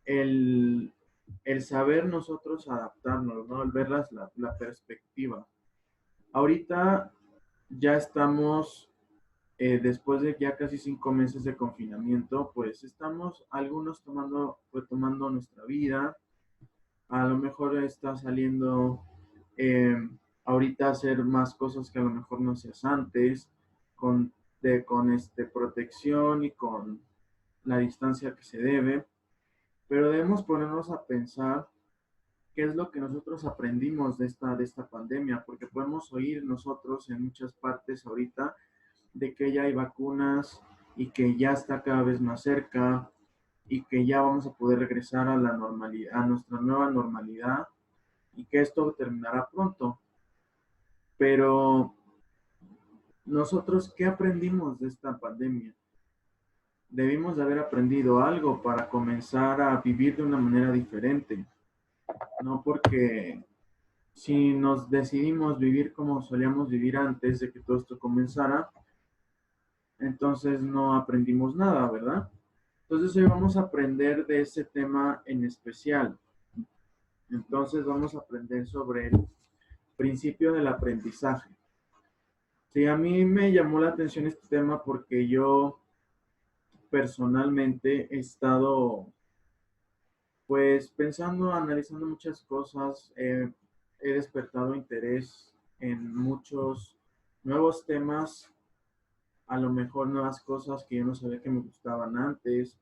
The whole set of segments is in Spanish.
el, el saber nosotros adaptarnos, ¿no? El ver la perspectiva. Ahorita ya estamos, después de ya casi 5 meses de confinamiento, pues estamos algunos retomando nuestra vida. A lo mejor está saliendo eh, ahorita a hacer más cosas que a lo mejor no hacías antes, con, con protección y con la distancia que se debe, pero debemos ponernos a pensar qué es lo que nosotros aprendimos de esta pandemia, porque podemos oír nosotros en muchas partes ahorita de que ya hay vacunas y que ya está cada vez más cerca y que ya vamos a poder regresar a la normalidad, a nuestra nueva normalidad y que esto terminará pronto. Pero nosotros, ¿qué aprendimos de esta pandemia? Debimos de haber aprendido algo para comenzar a vivir de una manera diferente, no porque si nos decidimos vivir como solíamos vivir antes de que todo esto comenzara, entonces no aprendimos nada, ¿verdad? Entonces hoy vamos a aprender de ese tema en especial. Entonces vamos a aprender sobre el principio del aprendizaje. Sí, a mí me llamó la atención este tema porque yo personalmente he estado pues pensando, analizando muchas cosas, he despertado interés en muchos nuevos temas, a lo mejor nuevas cosas que yo no sabía que me gustaban antes.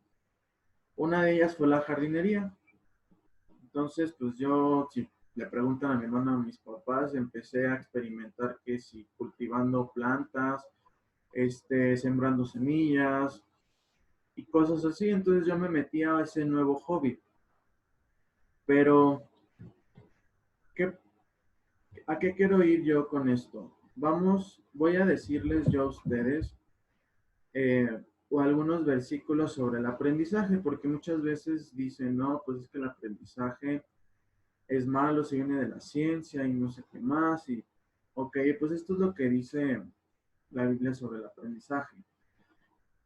Una de ellas fue la jardinería. Entonces, pues yo, si le preguntan a mi hermana, a mis papás, empecé a experimentar que si cultivando plantas, sembrando semillas y cosas así. Entonces yo me metí a ese nuevo hobby. Pero, ¿qué, ¿a qué quiero ir yo con esto? Voy a decirles yo a ustedes eh, o algunos versículos sobre el aprendizaje, porque muchas veces dicen, no, pues es que el aprendizaje es malo, se viene de la ciencia y no sé qué más. Y, ok, pues esto es lo que dice la Biblia sobre el aprendizaje.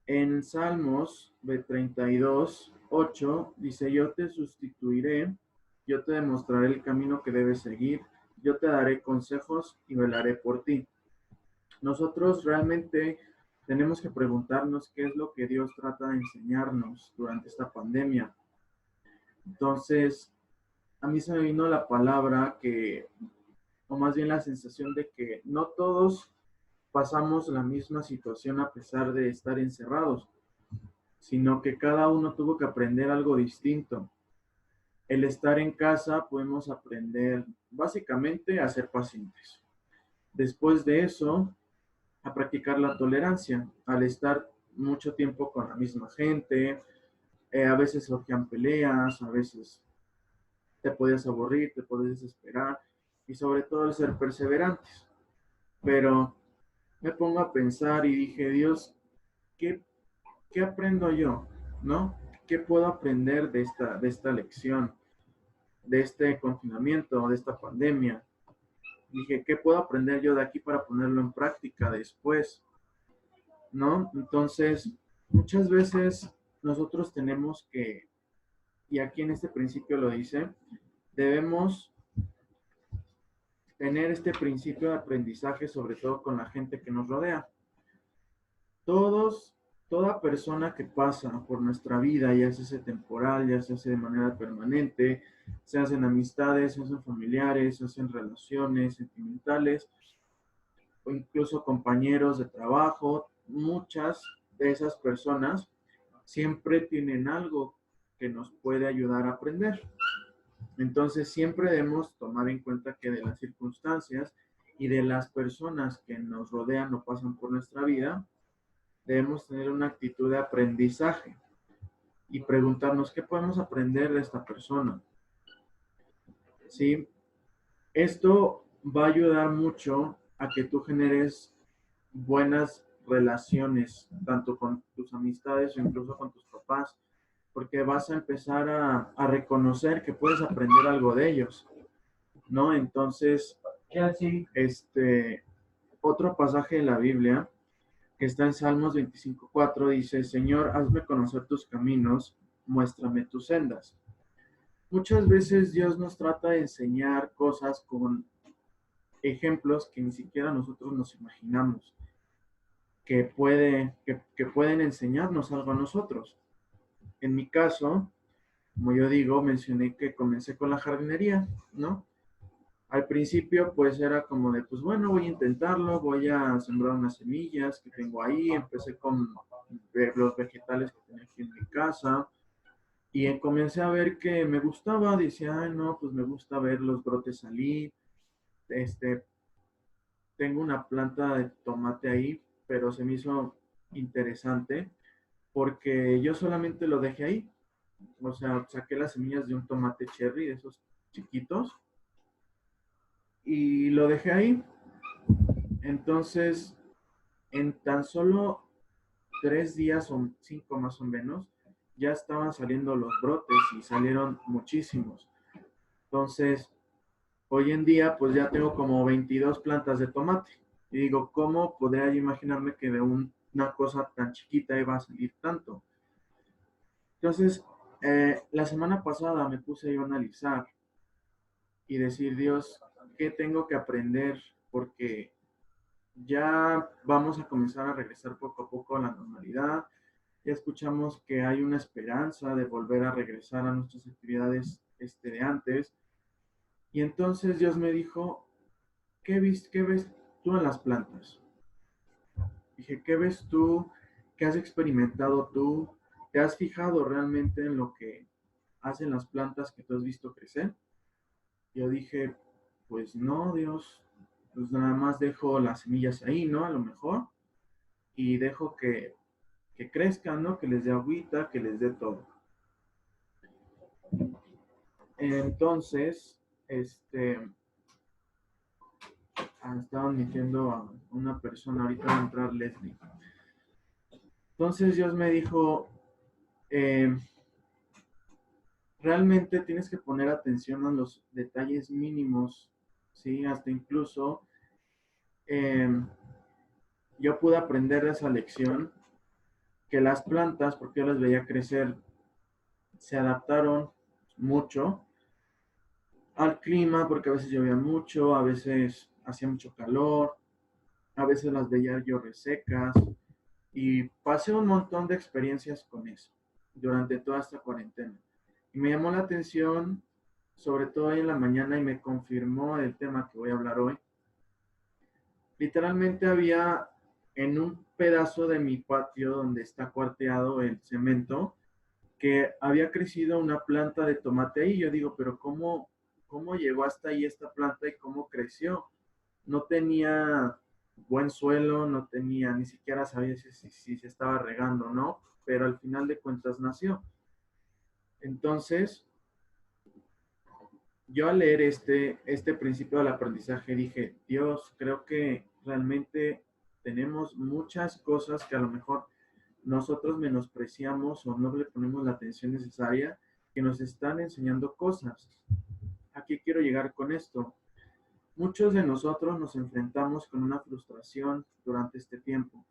En Salmos de 32:8 dice, yo te sustituiré, yo te demostraré el camino que debes seguir, yo te daré consejos y velaré por ti. Nosotros realmente tenemos que preguntarnos qué es lo que Dios trata de enseñarnos durante esta pandemia. Entonces, a mí se me vino la palabra que, o más bien la sensación de que no todos pasamos la misma situación a pesar de estar encerrados, sino que cada uno tuvo que aprender algo distinto. El estar en casa podemos aprender básicamente a ser pacientes. Después de eso, a practicar la tolerancia, al estar mucho tiempo con la misma gente, a veces surgían peleas, a veces te podías aburrir, te podías desesperar y sobre todo el ser perseverantes. Pero me pongo a pensar y dije, Dios, ¿qué, qué aprendo yo? ¿No? ¿Qué puedo aprender de esta lección, de este confinamiento, de esta pandemia? Dije, ¿qué puedo aprender yo de aquí para ponerlo en práctica después? ¿No? Entonces, muchas veces nosotros tenemos que, y aquí en este principio lo dice, debemos tener este principio de aprendizaje, sobre todo con la gente que nos rodea. Todos, toda persona que pasa por nuestra vida, ya sea temporal, ya sea de manera permanente, se hacen amistades, se hacen familiares, se hacen relaciones sentimentales o incluso compañeros de trabajo, muchas de esas personas siempre tienen algo que nos puede ayudar a aprender. Entonces siempre debemos tomar en cuenta que de las circunstancias y de las personas que nos rodean o pasan por nuestra vida, debemos tener una actitud de aprendizaje y preguntarnos qué podemos aprender de esta persona. ¿Sí? Esto va a ayudar mucho a que tú generes buenas relaciones, tanto con tus amistades o incluso con tus papás, porque vas a empezar a reconocer que puedes aprender algo de ellos, ¿no? Entonces, otro pasaje de la Biblia que está en Salmos 25:4 dice, Señor, hazme conocer tus caminos, muéstrame tus sendas. Muchas veces Dios nos trata de enseñar cosas con ejemplos que ni siquiera nosotros nos imaginamos que pueden enseñarnos algo a nosotros. En mi caso, como yo digo, mencioné que comencé con la jardinería, ¿no? Al principio, pues era como de, pues bueno, voy a intentarlo, voy a sembrar unas semillas que tengo ahí. Empecé con los vegetales que tenía aquí en mi casa y comencé a ver que me gustaba. Decía, ay, no, pues me gusta ver los brotes salir. Este, tengo una planta de tomate ahí, pero se me hizo interesante porque yo solamente lo dejé ahí. O sea, saqué las semillas de un tomate cherry, de esos chiquitos, y lo dejé ahí. Entonces, en tan solo 3 días o 5 más o menos, ya estaban saliendo los brotes y salieron muchísimos. Entonces, hoy en día, pues ya tengo como 22 plantas de tomate. Y digo, ¿cómo podría yo imaginarme que de una cosa tan chiquita iba a salir tanto? Entonces, la semana pasada me puse yo a analizar y decir, Dios, ¿qué tengo que aprender? Porque ya vamos a comenzar a regresar poco a poco a la normalidad. Ya escuchamos que hay una esperanza de volver a regresar a nuestras actividades de antes. Y entonces Dios me dijo, qué ves tú en las plantas? Dije, ¿qué ves tú? ¿Qué has experimentado tú? ¿Te has fijado realmente en lo que hacen las plantas que tú has visto crecer? Yo dije, pues no, Dios, pues nada más dejo las semillas ahí, ¿no? A lo mejor, y dejo que crezcan, ¿no? Que les dé agüita, que les dé todo. Entonces, estaban metiendo a una persona, ahorita va a entrar Leslie. Entonces Dios me dijo, eh, realmente tienes que poner atención a los detalles mínimos, ¿sí? Hasta incluso eh, yo pude aprender de esa lección que las plantas, porque yo las veía crecer, se adaptaron mucho al clima, porque a veces llovía mucho, a veces hacía mucho calor, a veces las veía yo resecas, y pasé un montón de experiencias con eso durante toda esta cuarentena. Y me llamó la atención, sobre todo ahí en la mañana, y me confirmó el tema que voy a hablar hoy. Literalmente había en un pedazo de mi patio donde está cuarteado el cemento, que había crecido una planta de tomate ahí. Yo digo, pero ¿cómo llegó hasta ahí esta planta y cómo creció? No tenía buen suelo, no tenía, ni siquiera sabía si se estaba regando o no, pero al final de cuentas nació. Entonces, yo al leer este principio del aprendizaje dije, Dios, creo que realmente tenemos muchas cosas que a lo mejor nosotros menospreciamos o no le ponemos la atención necesaria, que nos están enseñando cosas. ¿A qué quiero llegar con esto? Muchos de nosotros nos enfrentamos con una frustración durante este tiempo,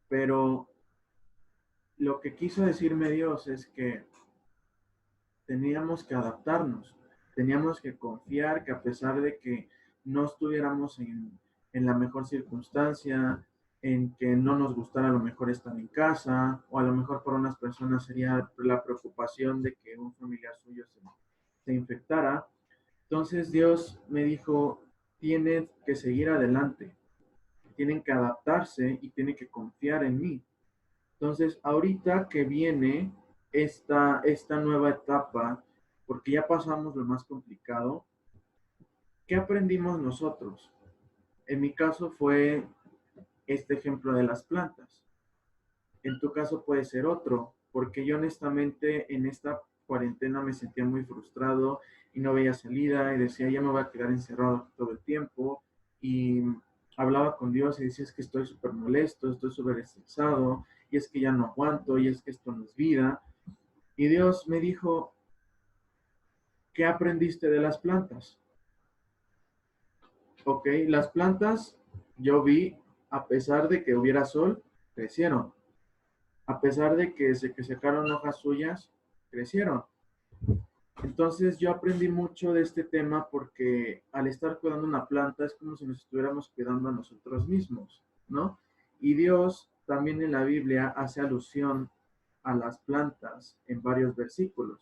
pero lo que quiso decirme Dios es que teníamos que adaptarnos, teníamos que confiar que a pesar de que no estuviéramos en la mejor circunstancia, en que no nos gustara a lo mejor estar en casa, o a lo mejor para unas personas sería la preocupación de que un familiar suyo se infectara. Entonces Dios me dijo, tienen que seguir adelante, tienen que adaptarse y tienen que confiar en mí. Entonces, ahorita que viene esta nueva etapa, porque ya pasamos lo más complicado, ¿qué aprendimos nosotros? En mi caso fue este ejemplo de las plantas. En tu caso puede ser otro, porque yo honestamente en esta cuarentena me sentía muy frustrado y no veía salida y decía, ya me voy a quedar encerrado todo el tiempo, y hablaba con Dios y decía, es que estoy súper molesto, estoy súper estresado, y es que ya no aguanto, y es que esto no es vida. Y Dios me dijo, ¿qué aprendiste de las plantas? Ok, las plantas, yo vi, a pesar de que hubiera sol, crecieron. A pesar de que se que secaron hojas suyas, crecieron. Entonces yo aprendí mucho de este tema porque al estar cuidando una planta es como si nos estuviéramos cuidando a nosotros mismos, ¿no? Y Dios también en la Biblia hace alusión a las plantas en varios versículos.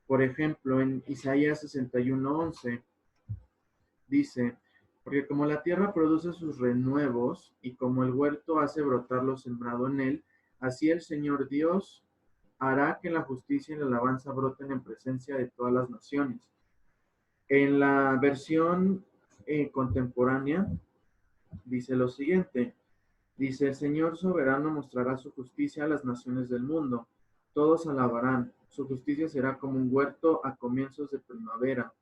Por ejemplo, en Isaías 61:11 dice, porque como la tierra produce sus renuevos y como el huerto hace brotar lo sembrado en él, así el Señor Dios hará que la justicia y la alabanza broten en presencia de todas las naciones. En la versión contemporánea dice lo siguiente, dice, el Señor soberano mostrará su justicia a las naciones del mundo, todos alabarán, su justicia será como un huerto a comienzos de primavera,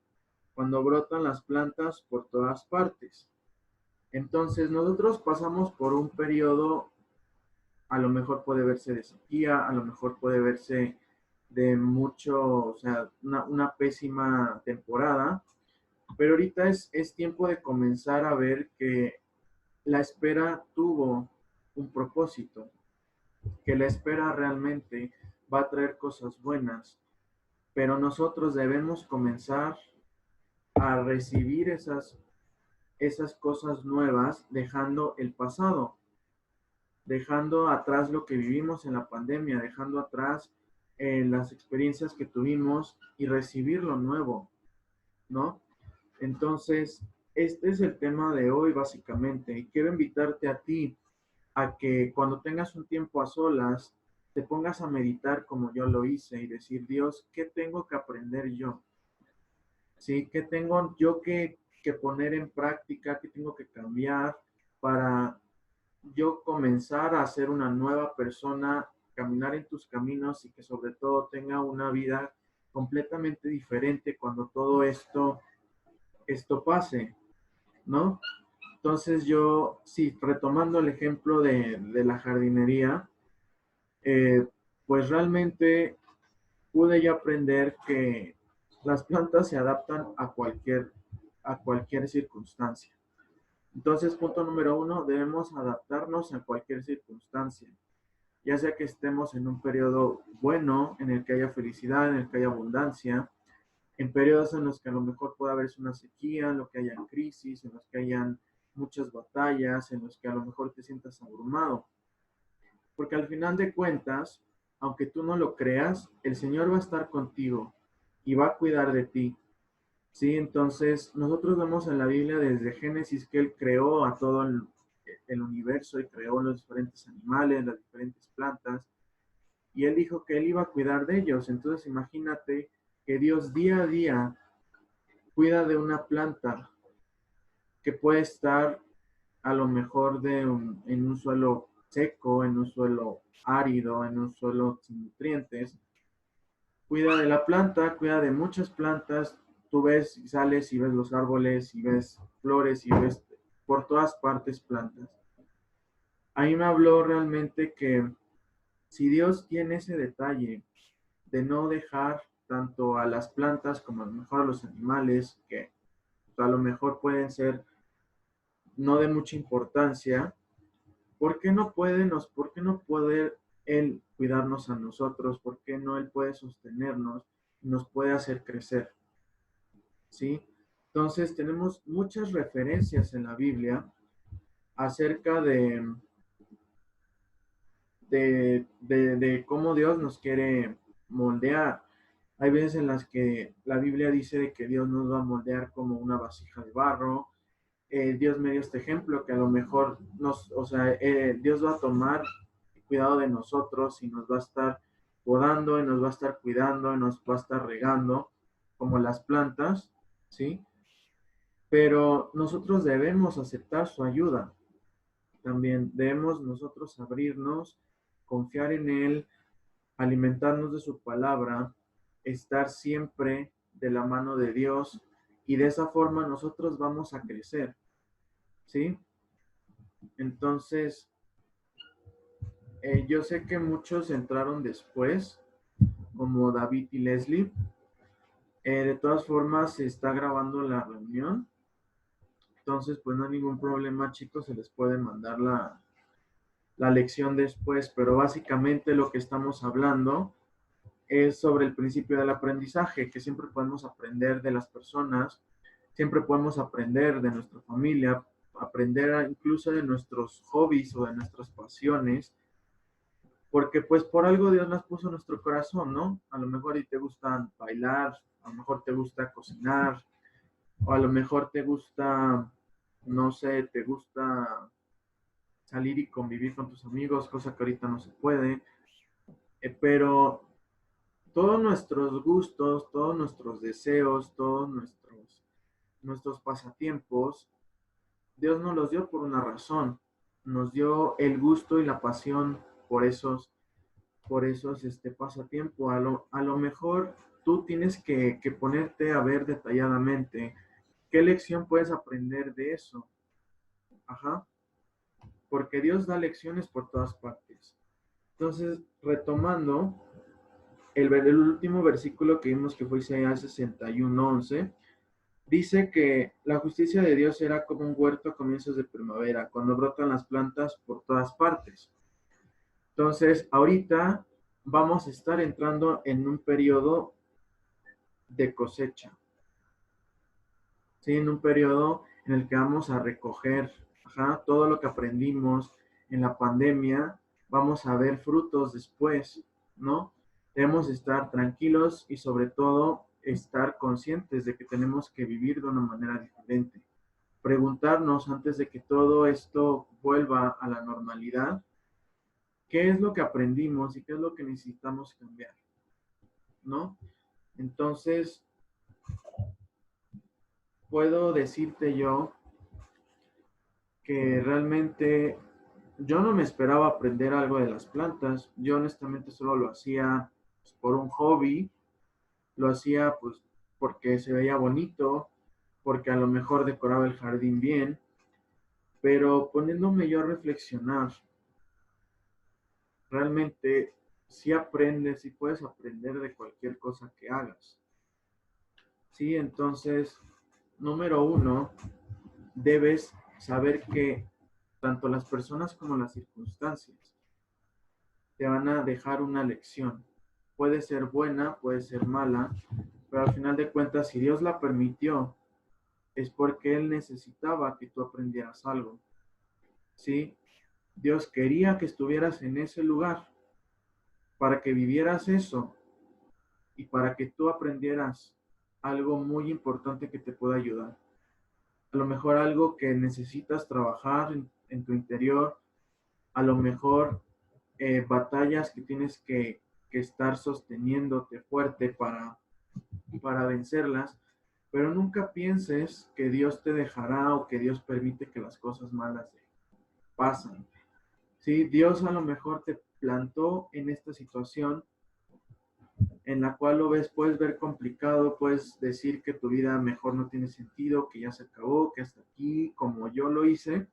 cuando brotan las plantas por todas partes. Entonces nosotros pasamos por un periodo, a lo mejor puede verse de sequía, a lo mejor puede verse de mucho, o sea, una pésima temporada, pero ahorita es tiempo de comenzar a ver que la espera tuvo un propósito, que la espera realmente va a traer cosas buenas, pero nosotros debemos comenzar a recibir esas cosas nuevas dejando el pasado, dejando atrás lo que vivimos en la pandemia, dejando atrás las experiencias que tuvimos y recibir lo nuevo, ¿no? Entonces, este es el tema de hoy básicamente y quiero invitarte a ti a que cuando tengas un tiempo a solas, te pongas a meditar como yo lo hice y decir, Dios, ¿qué tengo que aprender yo? ¿Sí? ¿Qué tengo yo que poner en práctica? ¿Qué tengo que cambiar para yo comenzar a ser una nueva persona, caminar en tus caminos y que sobre todo tenga una vida completamente diferente cuando todo esto pase, ¿no? Entonces yo, sí, retomando el ejemplo de la jardinería, eh, pues realmente pude yo aprender que las plantas se adaptan a cualquier circunstancia. Entonces, punto número uno, debemos adaptarnos a cualquier circunstancia, ya sea que estemos en un periodo bueno, en el que haya felicidad, en el que haya abundancia, en periodos en los que a lo mejor pueda haber una sequía, en los que hayan crisis, en los que hayan muchas batallas, en los que a lo mejor te sientas abrumado. Porque al final de cuentas, aunque tú no lo creas, el Señor va a estar contigo y va a cuidar de ti. Sí, entonces nosotros vemos en la Biblia desde Génesis que Él creó a todo el universo y creó los diferentes animales, las diferentes plantas, y Él dijo que Él iba a cuidar de ellos. Entonces imagínate que Dios día a día cuida de una planta que puede estar a lo mejor en un suelo seco, en un suelo árido, en un suelo sin nutrientes. Cuida de la planta, cuida de muchas plantas. Tú ves, sales y ves los árboles y ves flores y ves por todas partes plantas. Ahí me habló realmente que si Dios tiene ese detalle de no dejar tanto a las plantas como a lo mejor a los animales, que a lo mejor pueden ser no de mucha importancia, ¿por qué no puede Él cuidarnos a nosotros? ¿Por qué no Él puede sostenernos y nos puede hacer crecer? ¿Sí? Entonces tenemos muchas referencias en la Biblia acerca de cómo Dios nos quiere moldear. Hay veces en las que la Biblia dice de que Dios nos va a moldear como una vasija de barro. Dios me dio este ejemplo que a lo mejor o sea, Dios va a tomar cuidado de nosotros y nos va a estar podando y nos va a estar cuidando y nos va a estar regando como las plantas, ¿sí? Pero nosotros debemos aceptar su ayuda. También debemos nosotros abrirnos, confiar en Él, alimentarnos de su palabra, estar siempre de la mano de Dios y de esa forma nosotros vamos a crecer, ¿sí? Entonces, yo sé que muchos entraron después, como David y Leslie. De todas formas, se está grabando la reunión. Entonces, pues no hay ningún problema, chicos, se les puede mandar la lección después, pero básicamente lo que estamos hablando es sobre el principio del aprendizaje, que siempre podemos aprender de las personas, siempre podemos aprender de nuestra familia, aprender incluso de nuestros hobbies o de nuestras pasiones, porque pues por algo Dios las puso en nuestro corazón, ¿no? A lo mejor y te gusta bailar, a lo mejor te gusta cocinar, o a lo mejor te gusta, no sé, te gusta salir y convivir con tus amigos, cosa que ahorita no se puede, pero todos nuestros gustos, todos nuestros deseos, todos nuestros pasatiempos, Dios nos los dio por una razón. Nos dio el gusto y la pasión por esos pasatiempos. A lo mejor tú tienes que ponerte a ver detalladamente qué lección puedes aprender de eso. Ajá. Porque Dios da lecciones por todas partes. Entonces, retomando, el último versículo que vimos que fue Isaías 61:11, dice que la justicia de Dios será como un huerto a comienzos de primavera, cuando brotan las plantas por todas partes. Entonces, ahorita vamos a estar entrando en un periodo de cosecha, ¿sí? En un periodo en el que vamos a recoger, ajá, todo lo que aprendimos en la pandemia, vamos a ver frutos después, ¿no? Debemos estar tranquilos y sobre todo estar conscientes de que tenemos que vivir de una manera diferente. Preguntarnos antes de que todo esto vuelva a la normalidad, qué es lo que aprendimos y qué es lo que necesitamos cambiar, ¿no? Entonces, puedo decirte yo que realmente yo no me esperaba aprender algo de las plantas. Yo honestamente solo lo hacía pues, por un hobby, lo hacía pues porque se veía bonito, porque a lo mejor decoraba el jardín bien, pero poniéndome yo a reflexionar, realmente si aprendes y puedes aprender de cualquier cosa que hagas. Sí, entonces, número uno, debes saber que tanto las personas como las circunstancias te van a dejar una lección. Puede ser buena, puede ser mala, pero al final de cuentas, si Dios la permitió, es porque Él necesitaba que tú aprendieras algo. ¿Sí? Dios quería que estuvieras en ese lugar para que vivieras eso y para que tú aprendieras algo muy importante que te pueda ayudar. A lo mejor algo que necesitas trabajar en tu interior, a lo mejor batallas que tienes que estar sosteniéndote fuerte para vencerlas, pero nunca pienses que Dios te dejará o que Dios permite que las cosas malas pasen. ¿Sí? Dios a lo mejor te plantó en esta situación en la cual lo ves, puedes ver complicado, puedes decir que tu vida mejor no tiene sentido, que ya se acabó, que hasta aquí, como yo lo hice,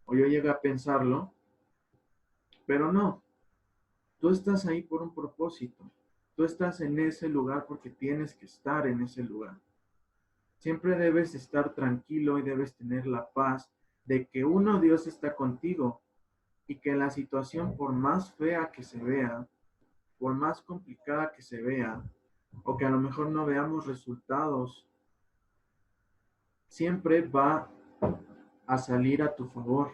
o yo llegué a pensarlo, pero no, tú estás ahí por un propósito, tú estás en ese lugar porque tienes que estar en ese lugar. Siempre debes estar tranquilo y debes tener la paz de que uno, Dios está contigo y que la situación, por más fea que se vea, por más complicada que se vea, o que a lo mejor no veamos resultados, siempre va a salir a tu favor.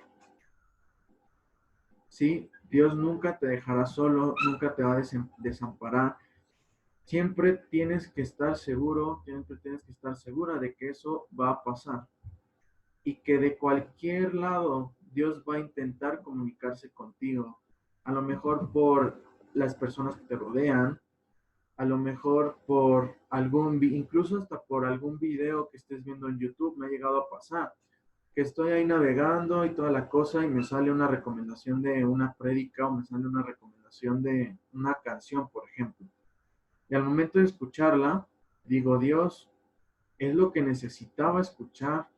¿Sí? Dios nunca te dejará solo, nunca te va a desamparar. Siempre tienes que estar seguro, siempre tienes que estar segura de que eso va a pasar. Y que de cualquier lado Dios va a intentar comunicarse contigo. A lo mejor por las personas que te rodean, a lo mejor por incluso hasta por algún video que estés viendo en YouTube, me ha llegado a pasar, que estoy ahí navegando y toda la cosa y me sale una recomendación de una prédica o me sale una recomendación de una canción, por ejemplo. Y al momento de escucharla, digo, Dios, es lo que necesitaba escuchar,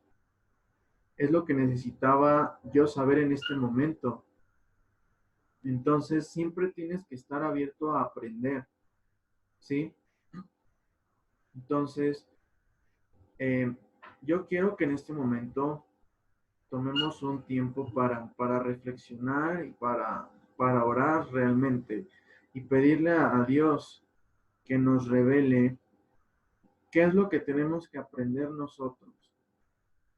es lo que necesitaba yo saber en este momento. Entonces, siempre tienes que estar abierto a aprender, ¿sí? Entonces, eh, yo quiero que en este momento tomemos un tiempo para reflexionar y para orar realmente y pedirle a Dios que nos revele qué es lo que tenemos que aprender nosotros.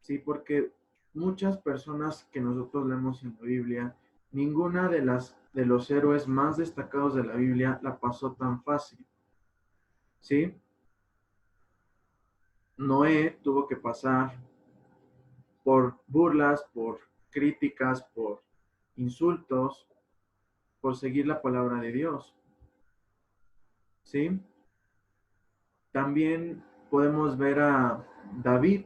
Sí, porque muchas personas que nosotros leemos en la Biblia, ninguna de los héroes más destacados de la Biblia la pasó tan fácil. ¿Sí? Noé tuvo que pasar por burlas, por críticas, por insultos, por seguir la palabra de Dios. ¿Sí? También podemos ver a David.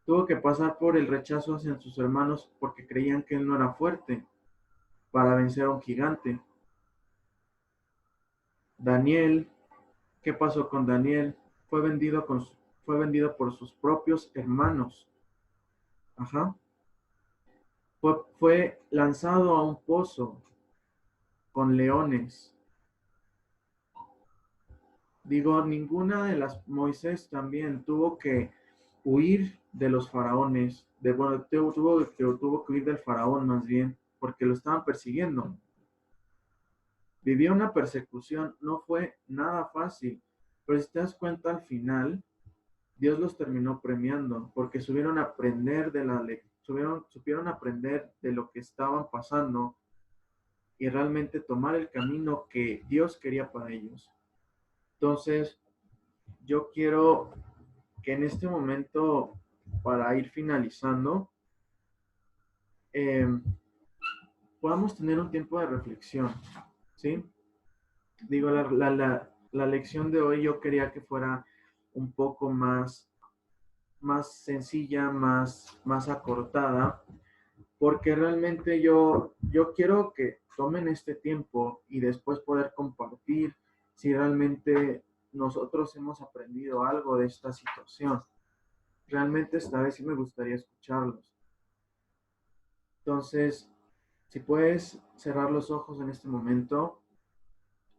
Tuvo que pasar por el rechazo hacia sus hermanos porque creían que él no era fuerte para vencer a un gigante. Daniel, ¿qué pasó con Daniel? Fue vendido por sus propios hermanos. Ajá. Fue lanzado a un pozo con leones. Digo, ninguna de las, Moisés también tuvo que huir de los faraones, tuvo que huir del faraón más bien, porque lo estaban persiguiendo. Vivió una persecución, no fue nada fácil, pero si te das cuenta al final, Dios los terminó premiando, porque supieron aprender supieron aprender de lo que estaban pasando y realmente tomar el camino que Dios quería para ellos. Entonces, yo quiero que en este momento, para ir finalizando, eh, podamos tener un tiempo de reflexión, ¿sí? Digo, la lección de hoy yo quería que fuera un poco más sencilla, más acortada, porque realmente yo quiero que tomen este tiempo y después poder compartir si realmente nosotros hemos aprendido algo de esta situación. Realmente esta vez sí me gustaría escucharlos. Entonces, si puedes cerrar los ojos en este momento,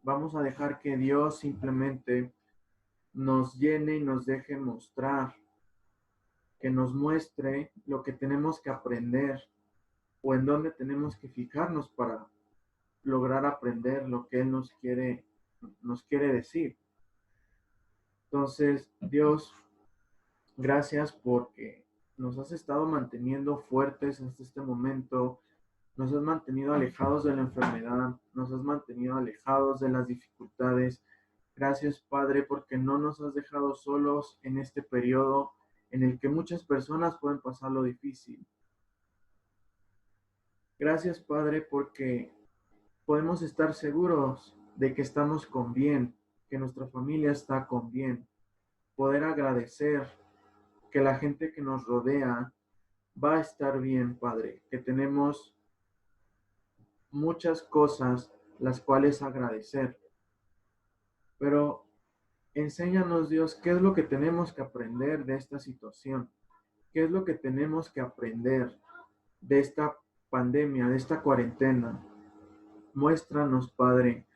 vamos a dejar que Dios simplemente nos llene y nos deje mostrar, que nos muestre lo que tenemos que aprender o en dónde tenemos que fijarnos para lograr aprender lo que Él nos quiere decir. Entonces, Dios, gracias porque nos has estado manteniendo fuertes hasta este momento, nos has mantenido alejados de la enfermedad, nos has mantenido alejados de las dificultades. Gracias, Padre, porque no nos has dejado solos en este periodo en el que muchas personas pueden pasar lo difícil. Gracias, Padre, porque podemos estar seguros de que estamos con bien, que nuestra familia está con bien. Poder agradecer que la gente que nos rodea va a estar bien, Padre, que tenemos muchas cosas las cuales agradecer. Pero enséñanos, Dios, qué es lo que tenemos que aprender de esta situación, qué es lo que tenemos que aprender de esta pandemia, de esta cuarentena. Muéstranos, Padre,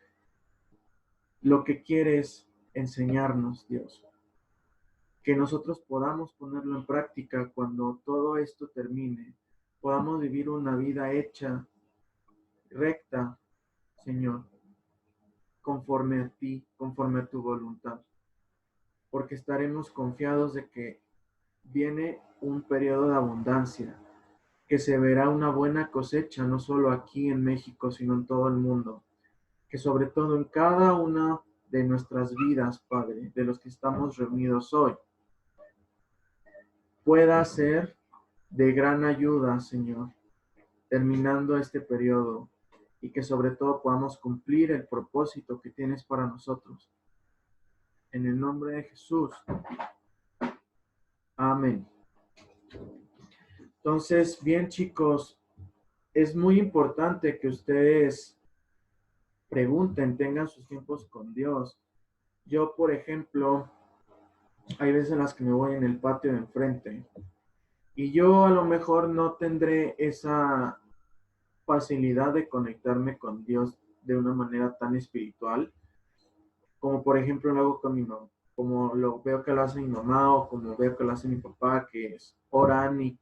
lo que quieres enseñarnos, Dios. Que nosotros podamos ponerlo en práctica cuando todo esto termine. Podamos vivir una vida hecha, recta, Señor, conforme a ti, conforme a tu voluntad. Porque estaremos confiados de que viene un periodo de abundancia, que se verá una buena cosecha, no solo aquí en México, sino en todo el mundo. Que sobre todo en cada una de nuestras vidas, Padre, de los que estamos reunidos hoy, pueda ser de gran ayuda, Señor, terminando este periodo y que sobre todo podamos cumplir el propósito que tienes para nosotros. En el nombre de Jesús. Amén. Entonces, bien chicos, es muy importante que ustedes pregunten, tengan sus tiempos con Dios. Yo, por ejemplo, hay veces en las que me voy en el patio de enfrente y yo a lo mejor no tendré esa facilidad de conectarme con Dios de una manera tan espiritual, como por ejemplo lo hago con mi mamá, como lo veo que lo hace mi mamá o como veo que lo hace mi papá, oran y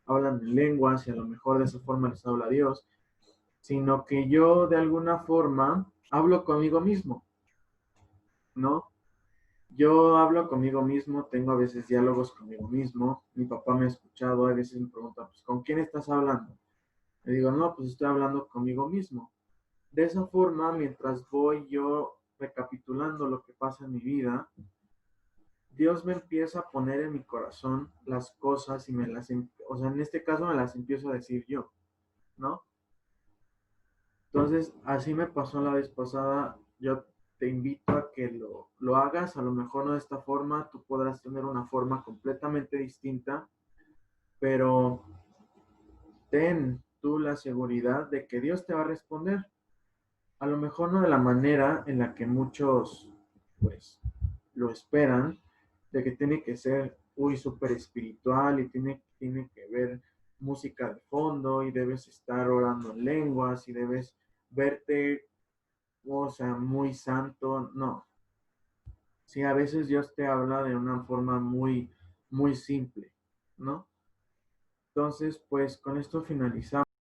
hablan en lenguas y a lo mejor de esa forma les habla Dios, sino que yo de alguna forma hablo conmigo mismo. ¿no? Yo hablo conmigo mismo, tengo a veces diálogos conmigo mismo. Mi papá me ha escuchado, a veces me pregunta, pues, ¿con quién estás hablando? Le digo, no, pues estoy hablando conmigo mismo. De esa forma, mientras voy yo recapitulando lo que pasa en mi vida, Dios me empieza a poner en mi corazón las cosas y o sea, en este caso me las empiezo a decir yo, ¿no? Entonces, así me pasó la vez pasada. Yo te invito a que lo hagas, a lo mejor no de esta forma, tú podrás tener una forma completamente distinta, pero ten tú la seguridad de que Dios te va a responder. A lo mejor no de la manera en la que muchos, pues, lo esperan, de que tiene que ser, uy, súper espiritual y tiene que ver música de fondo y debes estar orando en lenguas y debes verte, o sea, muy santo. No, sí, a veces Dios te habla de una forma muy, muy simple, ¿no? Entonces, pues con esto finalizamos.